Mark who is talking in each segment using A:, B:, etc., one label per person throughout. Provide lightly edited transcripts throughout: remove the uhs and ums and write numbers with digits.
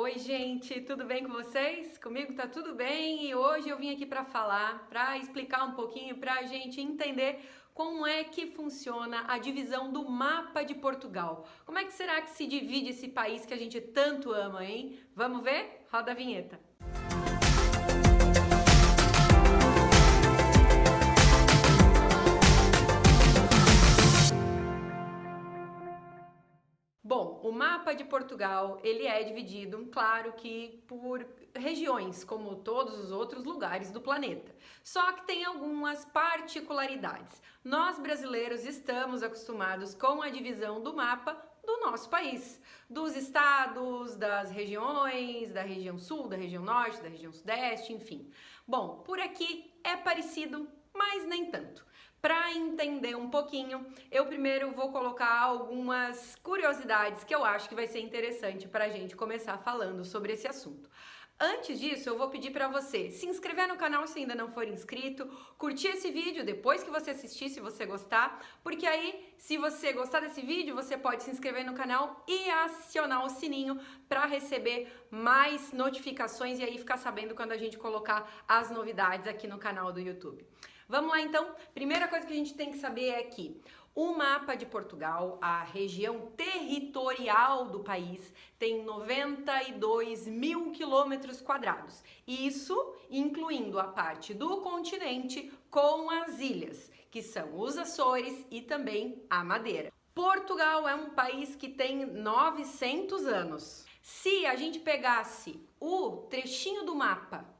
A: Oi, gente, tudo bem com vocês? Comigo tá tudo bem e hoje eu vim aqui para explicar um pouquinho, para a gente entender como é que funciona a divisão do mapa de Portugal. Como é que será que se divide esse país que a gente tanto ama, hein? Vamos ver? Roda a vinheta. Bom, o mapa de Portugal, ele é dividido, claro que por regiões, como todos os outros lugares do planeta. Só que tem algumas particularidades. Nós brasileiros estamos acostumados com a divisão do mapa do nosso país, dos estados, das regiões, da região sul, da região norte, da região sudeste, enfim. Bom, por aqui é parecido, mas nem tanto. Para entender um pouquinho, eu primeiro vou colocar algumas curiosidades que eu acho que vai ser interessante para a gente começar falando sobre esse assunto. Antes disso, eu vou pedir para você se inscrever no canal se ainda não for inscrito, curtir esse vídeo depois que você assistir, se você gostar, porque aí, se você gostar desse vídeo, você pode se inscrever no canal e acionar o sininho para receber mais notificações e aí ficar sabendo quando a gente colocar as novidades aqui no canal do YouTube. Vamos lá então? Primeira coisa que a gente tem que saber é que o mapa de Portugal, a região territorial do país, tem 92 mil quilômetros quadrados. Isso incluindo a parte do continente com as ilhas, que são os Açores e também a Madeira. Portugal é um país que tem 900 anos. Se a gente pegasse o trechinho do mapa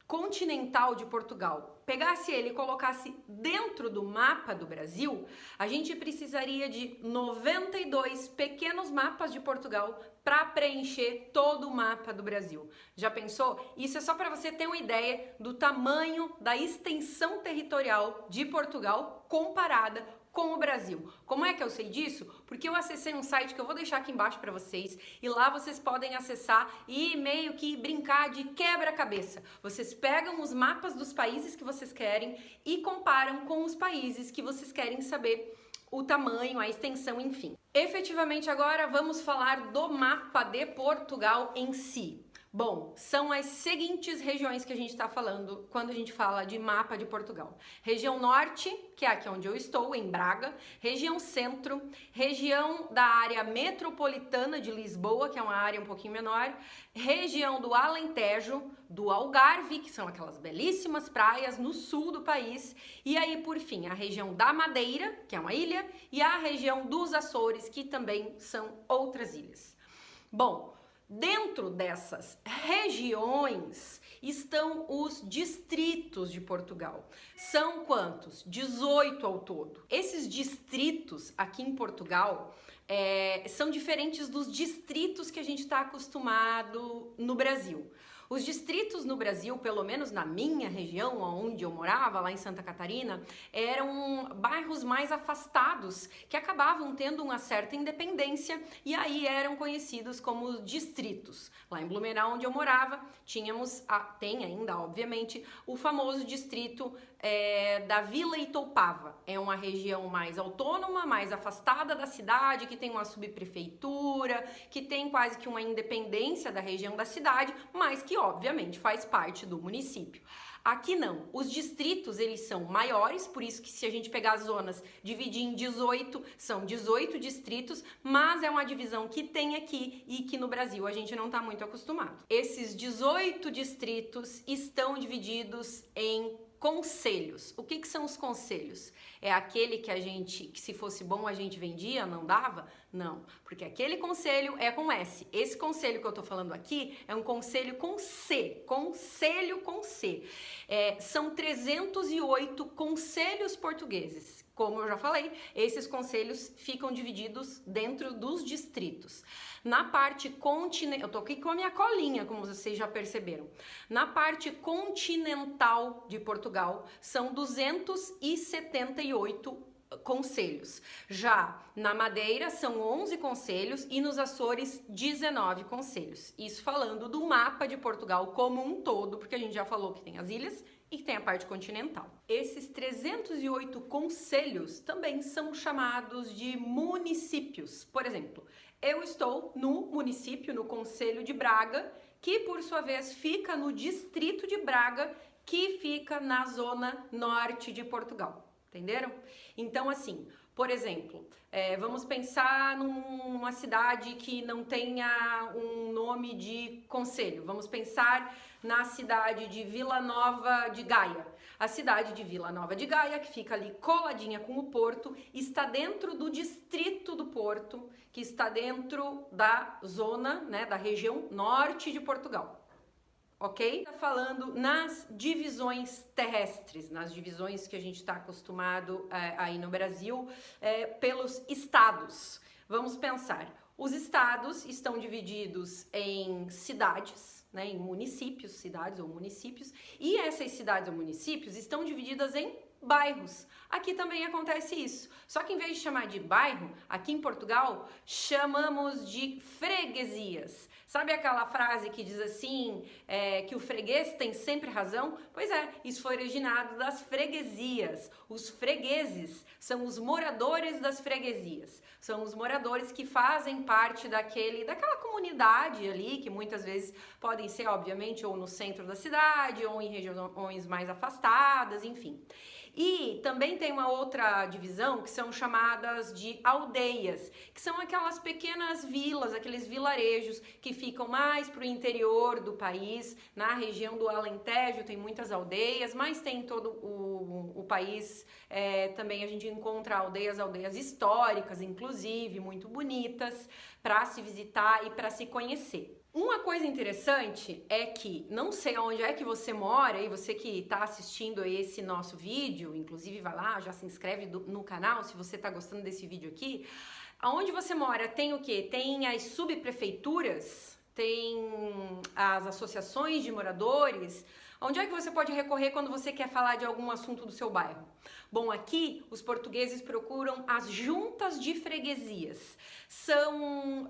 A: continental de Portugal, pegasse ele e colocasse dentro do mapa do Brasil, a gente precisaria de 92 pequenos mapas de Portugal para preencher todo o mapa do Brasil. Já pensou? Isso é só para você ter uma ideia do tamanho da extensão territorial de Portugal comparada com o Brasil. Como é que eu sei disso? Porque eu acessei um site que eu vou deixar aqui embaixo para vocês e lá vocês podem acessar e meio que brincar de quebra-cabeça. Vocês pegam os mapas dos países que vocês querem e comparam com os países que vocês querem saber o tamanho, a extensão, enfim. Efetivamente agora vamos falar do mapa de Portugal em si. Bom, são as seguintes regiões que a gente está falando quando a gente fala de mapa de Portugal. Região Norte, que é aqui onde eu estou, em Braga. Região Centro, região da área metropolitana de Lisboa, que é uma área um pouquinho menor. Região do Alentejo, do Algarve, que são aquelas belíssimas praias no sul do país. E aí, por fim, a região da Madeira, que é uma ilha, e a região dos Açores, que também são outras ilhas. Bom, dentro dessas regiões estão os distritos de Portugal. São quantos? 18 ao todo. Esses distritos aqui em Portugal são diferentes dos distritos que a gente está acostumado no Brasil. Os distritos no Brasil, pelo menos na minha região, onde eu morava, lá em Santa Catarina, eram bairros mais afastados, que acabavam tendo uma certa independência e aí eram conhecidos como distritos. Lá em Blumenau, onde eu morava, tem ainda, obviamente, o famoso distrito da Vila Itoupava. É uma região mais autônoma, mais afastada da cidade, que tem uma subprefeitura, que tem quase que uma independência da região da cidade, mas que obviamente faz parte do município. Aqui não, os distritos eles são maiores, por isso que se a gente pegar as zonas, dividir em 18, são 18 distritos, mas é uma divisão que tem aqui e que no Brasil a gente não está muito acostumado. Esses 18 distritos estão divididos em concelhos. O que são os concelhos? É aquele que se fosse bom a gente vendia, não dava? Não, porque aquele conselho é com S. Esse conselho que eu tô falando aqui é um conselho com C, conselho com C. São 308 concelhos portugueses. Como eu já falei, esses concelhos ficam divididos dentro dos distritos. Na parte continental, eu tô aqui com a minha colinha, como vocês já perceberam. Na parte continental de Portugal, são 278 concelhos. Já na Madeira são 11 concelhos e nos Açores 19 concelhos. Isso falando do mapa de Portugal como um todo, porque a gente já falou que tem as ilhas e que tem a parte continental. Esses 308 concelhos também são chamados de municípios. Por exemplo, eu estou no município, no Concelho de Braga, que por sua vez fica no distrito de Braga, que fica na zona norte de Portugal. Entenderam? Então, assim, por exemplo, vamos pensar numa cidade que não tenha um nome de concelho. Vamos pensar na cidade de Vila Nova de Gaia. A cidade de Vila Nova de Gaia, que fica ali coladinha com o Porto, está dentro do distrito do Porto, que está dentro da zona, né, da região norte de Portugal. Ok? Tá falando nas divisões terrestres, nas divisões que a gente está acostumado aí no Brasil, pelos estados. Vamos pensar, os estados estão divididos em cidades, né, em municípios, cidades ou municípios, e essas cidades ou municípios estão divididas em bairros. Aqui também acontece isso, só que em vez de chamar de bairro, aqui em Portugal, chamamos de freguesias. Sabe aquela frase que diz assim, que o freguês tem sempre razão? Pois é, isso foi originado das freguesias. Os fregueses são os moradores das freguesias. São os moradores que fazem parte daquela comunidade ali, que muitas vezes podem ser, obviamente, ou no centro da cidade, ou em regiões mais afastadas, enfim. E também tem uma outra divisão que são chamadas de aldeias, que são aquelas pequenas vilas, aqueles vilarejos que ficam mais para o interior do país. Na região do Alentejo tem muitas aldeias, mas tem em todo o país também a gente encontra aldeias históricas, inclusive, muito bonitas, para se visitar e para se conhecer. Uma coisa interessante é que, não sei onde é que você mora, e você que está assistindo esse nosso vídeo, inclusive vai lá, já se inscreve no canal se você está gostando desse vídeo aqui. Aonde você mora tem o quê? Tem as subprefeituras, tem as associações de moradores. Onde é que você pode recorrer quando você quer falar de algum assunto do seu bairro? Bom, aqui os portugueses procuram as juntas de freguesias. São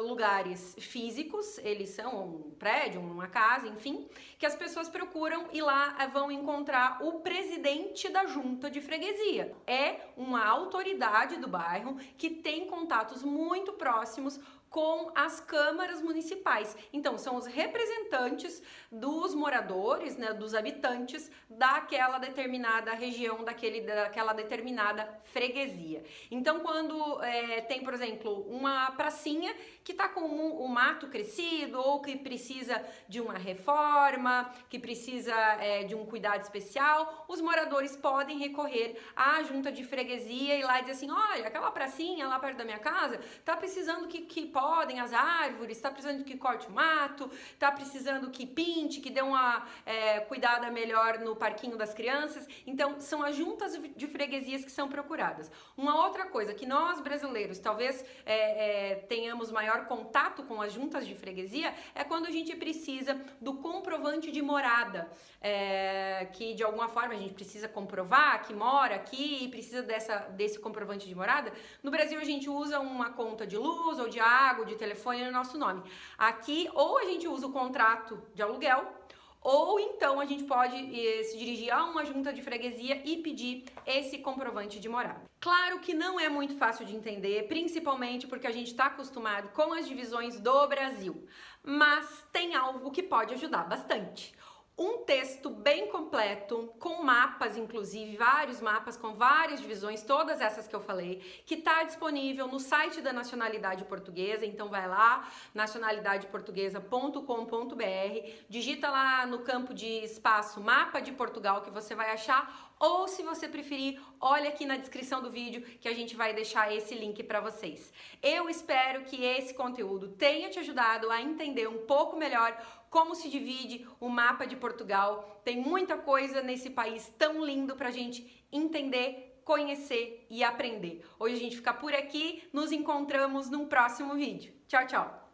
A: lugares físicos, eles são um prédio, uma casa, enfim, que as pessoas procuram e lá vão encontrar o presidente da junta de freguesia. É uma autoridade do bairro que tem contatos muito próximos com as câmaras municipais. Então, são os representantes dos moradores, né, dos habitantes daquela determinada região, daquela determinada freguesia. Então, quando tem, por exemplo, uma pracinha que está com o mato crescido ou que precisa de uma reforma, que precisa de um cuidado especial, os moradores podem recorrer à junta de freguesia e lá dizer assim, olha, aquela pracinha lá perto da minha casa está precisando que podem as árvores, está precisando que corte o mato, está precisando que pinte, que dê uma cuidada melhor no parquinho das crianças. Então, são as juntas de freguesias que são procuradas. Uma outra coisa que nós brasileiros talvez tenhamos maior contato com as juntas de freguesia é quando a gente precisa do comprovante de morada, que de alguma forma a gente precisa comprovar que mora aqui e precisa desse comprovante de morada. No Brasil a gente usa uma conta de luz ou de água, de telefone no nosso nome. Aqui ou a gente usa o contrato de aluguel, ou então a gente pode se dirigir a uma junta de freguesia e pedir esse comprovante de morada. Claro que não é muito fácil de entender, principalmente porque a gente está acostumado com as divisões do Brasil, mas tem algo que pode ajudar bastante. Um texto bem completo, com mapas, inclusive, vários mapas com várias divisões, todas essas que eu falei, que está disponível no site da Nacionalidade Portuguesa. Então vai lá, nacionalidadeportuguesa.com.br, digita lá no campo de espaço Mapa de Portugal que você vai achar, ou se você preferir, olha aqui na descrição do vídeo que a gente vai deixar esse link para vocês. Eu espero que esse conteúdo tenha te ajudado a entender um pouco melhor como se divide o mapa de Portugal. Tem muita coisa nesse país tão lindo pra gente entender, conhecer e aprender. Hoje a gente fica por aqui, nos encontramos num próximo vídeo. Tchau, tchau!